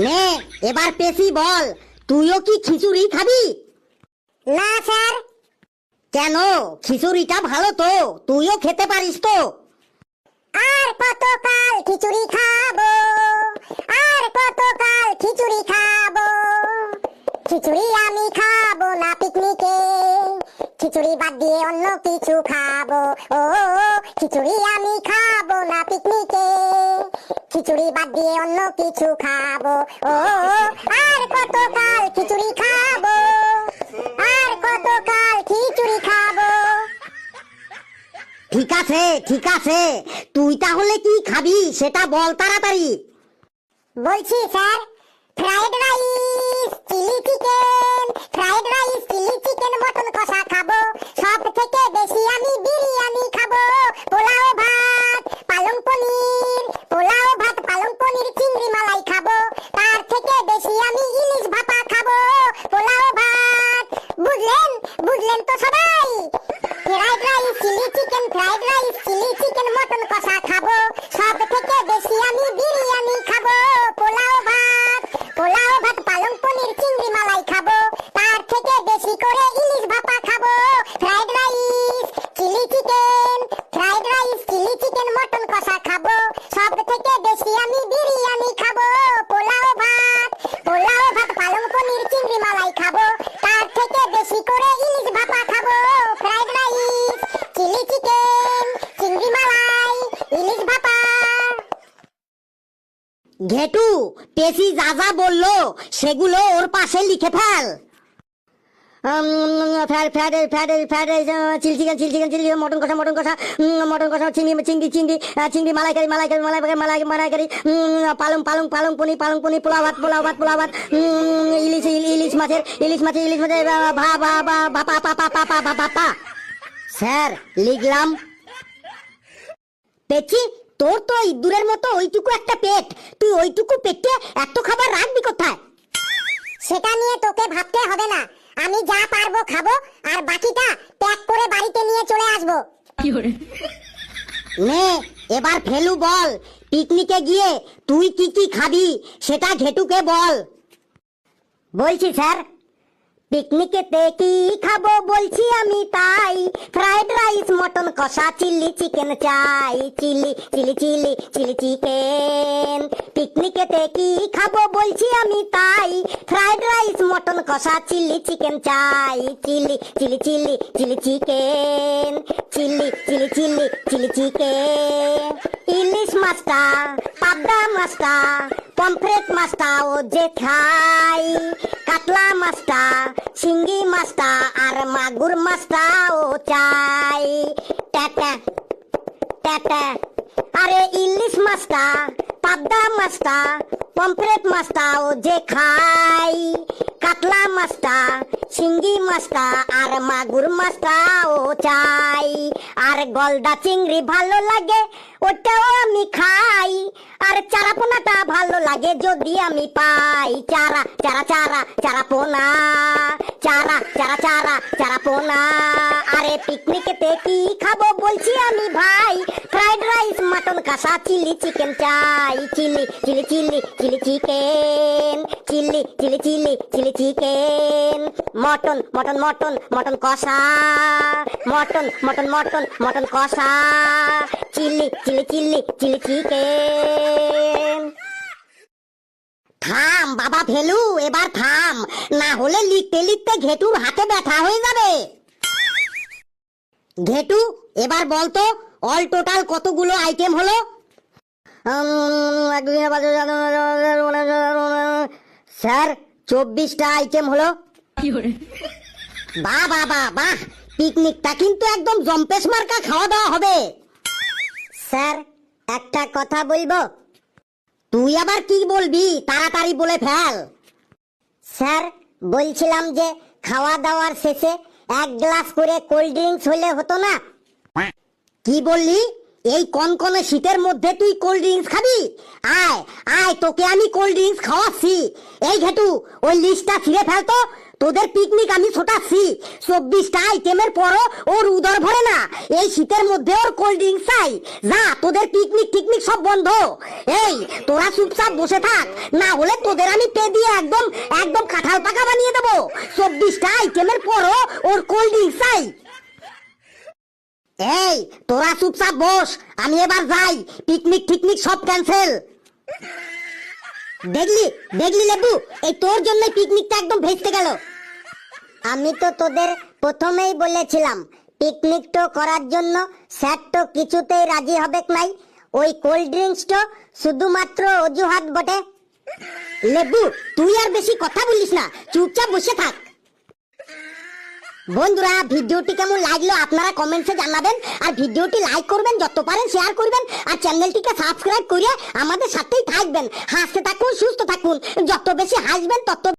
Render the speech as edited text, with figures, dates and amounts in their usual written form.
নে এবার পেশি বল, তুইও কি খিচুড়ি খাবি? না স্যার। কেন? খিচুড়িটা ভালো তো, তুইও খেতে পারিস তো। আর কতকাল খিচুড়ি খাবো, আর কতকাল খিচুড়ি খাবো। খিচুড়ি আমি খাবো না পিকনিকে, খিচুড়ি বাদ দিয়ে অন্য কিছু খাবো। ও খিচুড়ি আমি খাবো না পিকনিকে, খিচুড়ি বাদ দিয়ে অন্য কিছু খাবো। ও আর কতকাল খিচুড়ি খাবো, আর কতকাল খিচুড়ি খাবো। ঠিক আছে ঠিক আছে, তুই তাহলে কি খাবি সেটা বল তাড়াতাড়ি। বলছি sir, fried rice, chilli chicken, fried rice, chilli chicken, mutton কষা খাবো। সব থেকে বেশি আমি বিরিয়ানি খাবো। পোলাও ভাত, পালং পনির, পোলাও ভাত, পালং পনির, চিংড়ি মালাই খাবো। তার থেকে বেশি আমি ইলিশ ভাপা খাবো। পোলাও ভাত, বুঝলেন? বুঝলেন তো সবাই? Fried rice, chilli chicken, fried rice, chilli chicken, mutton কষা খাবো। সব থেকে বেশি আমি বিরিয়ানি খাবো। পোলাও ভাত, পোলাও ভাত, পালং পনির, চিংড়ি মালাই খাবো। তার থেকে বেশি করে ইলিশ ভাপা খাবো। Fried rice, chilli chicken, fried rice, chilli chicken, mutton কষা খাবো। সব থেকে বেশি আমি বিরিয়ানি খাবো। পোলাও ভাত, পোলাও ভাত, পালং পনির, চিংড়ি মালাই খাবো। তার থেকে বেশি করে ইলিশ ভাপা খাবো। ফ্রাইড রাইস, চিলি চিকেন, চিংড়ি মালাই, ইলিশ ভাপা। ঘেটু, পেশি যা যা বললো সেগুলো ওর পাশে লিখে ফেল। Chilli chicken, chilli chicken, chilli mutton কষা, মটন কষা, মটন কষা, চিংড়ি চিংড়ি চিংড়ি চিংড়ি, মালাইকারি, মালাইকারি, মালাইকারি, মালাইকারি, পালং পালং, পালং পনির, পালং পনির, পোলাও ভাত, পোলাও ভাত, পোলাও ভাত, ইলিশ, ইলিশ মাছের, ইলিশ মাছের, ইলিশ মাছের, ভাপা। স্যার লিখলাম। পেছি, তোর তো ইঁদুরের মতো ওইটুকু একটা পেট, তুই ওইটুকু পেটে এত খাবার রাখবি কোথায়? সেটা নিয়ে তোকে ভাবতে হবে না, আমি যা পারবো খাবো, আর বাকিটা প্যাক করে বাড়িতে নিয়ে চলে আসবো। নে এবার ফেলু বল, পিকনিকে গিয়ে তুই কি কি খাবি সেটা ঘেটুকে বল। বলছি স্যার, পিকনিকেতে কি খাবো বলছি আমি তাই, ফ্রাইড রাইস, মটন কষা, চিলি চিকেন চাই, chilli chilli chilli chilli chicken. পিকনিকেতে কি খাবো বলছি আমি তাই, ফ্রাইড রাইস, মটন কষা, চিলি চিকেন চাই, chilli chilli chilli chilli chicken, chilli chilli chilli chilli chicken. ইলিশ মাছটা, পাবদা মাছটা, পমফ্রেট মাছটা ও যে খাই, কাতলা মাছটা, শিঙ্গি মাছটা আর মাগুর মাছটা ও চাই। Tata tata. আরে ইলিশ মাছটা, পাবদা মাছটা, পমফ্রেট মাছটা ও যে খাই, কাতলা মাছটা, শিঙ্গি মাছটা আর মাগুর মাছটা ও চাই। আর গলদা চিংড়ি ভালো লাগে, ওটাও আমি খাই। আর চারাপোনাটা ভালো লাগে যদি আমি পাই। চারা চারা চারা চারাপোনা, চারা চারা চারা চারাপোনা। আরে পিকনিকেতে কি খাবো বলছি আমি ভাই, ফ্রাইড রাইস, মটন কষা, চিলি চিকেন চাই, chilli chilli chilli chilli chicken, chilli chilli chilli chilli chicken. Mutton mutton mutton mutton কষা, মটন মটন মটন মটন কষা, chilli chilli chilli chilli chicken. থাম বাবা ফেলু, এবার থাম, না হলে লিখতে লিখতে ঘেটুর হাতে ব্যথা হয়ে যাবে। ঘেটু এবার বলতো অল টোটাল কতগুলো আইটেম হলো? স্যার 24টা আইটেম হলো। বাহ বাহ বাহ বাহ, পিকনিকটা কিন্তু একদম জম্পেশ মার্কা খাওয়া দাওয়া হবে। স্যার একটা কথা বলবো। তুই আবার কি বলবি, তাড়াতাড়ি বলে ফেল। স্যার বলছিলাম যে খাওয়া দাওয়ার শেষে 1 গ্লাস করে কোল্ড ড্রিঙ্কস হলে হতো না? কি বললি? এই কনকনে শীতের মধ্যে তুই কোল্ড ড্রিঙ্কস খাবি? আয় আয়, তোকে আমি কোল্ড ড্রিঙ্কস খাওয়াচ্ছি। এই ঘেটু, ওই লিস্টটা ছিঁড়ে ফেলতো, তোদের পিকনিক আমি ছোটাচ্ছি, 24টা আইটেমের পরও ওর উদর ভরে না। এই শীতের মধ্যে ওর কোল্ড ড্রিঙ্ক চাই। যা, তোদের পিকনিক টিকনিক সব বন্ধ। এই তোরা চুপচাপ বসে থাক, না হলে তোদের আমি পে দিয়ে একদম একদম কাঁঠাল পাকা বানিয়ে দেবো। 24টা আইটেমের পরও ওর কোল্ড ড্রিঙ্ক চাই। এই তোরা চুপচাপ বস, আমি এবার যাই। পিকনিক টিকনিক সব ক্যান্সেল। দেখলি দেখলি লেবু, এই তোর জন্য পিকনিকটা একদম ভেস্তে গেল। আমি তো তোদের প্রথমেই বলেছিলাম পিকনিক তো করার জন্য স্যার তো কিছুতেই রাজি হবে নাই। ওই কোল্ড ড্রিঙ্কস তো শুধুমাত্র অজুহাত বটে। লেবু, তুই আর বেশি কথা বলিস না, চুপচাপ বসে থাক। বন্ধুরা, ভিডিওটি কেমন লাগলো আপনারা কমেন্টসে জানাবেন, আর ভিডিওটি লাইক করবেন, যত পারেন শেয়ার করবেন, আর চ্যানেলটিকে সাবস্ক্রাইব করে আমাদের সাথেই থাকবেন। হাসতে থাকুন, সুস্থ থাকুন, যত বেশি হাসবেন তত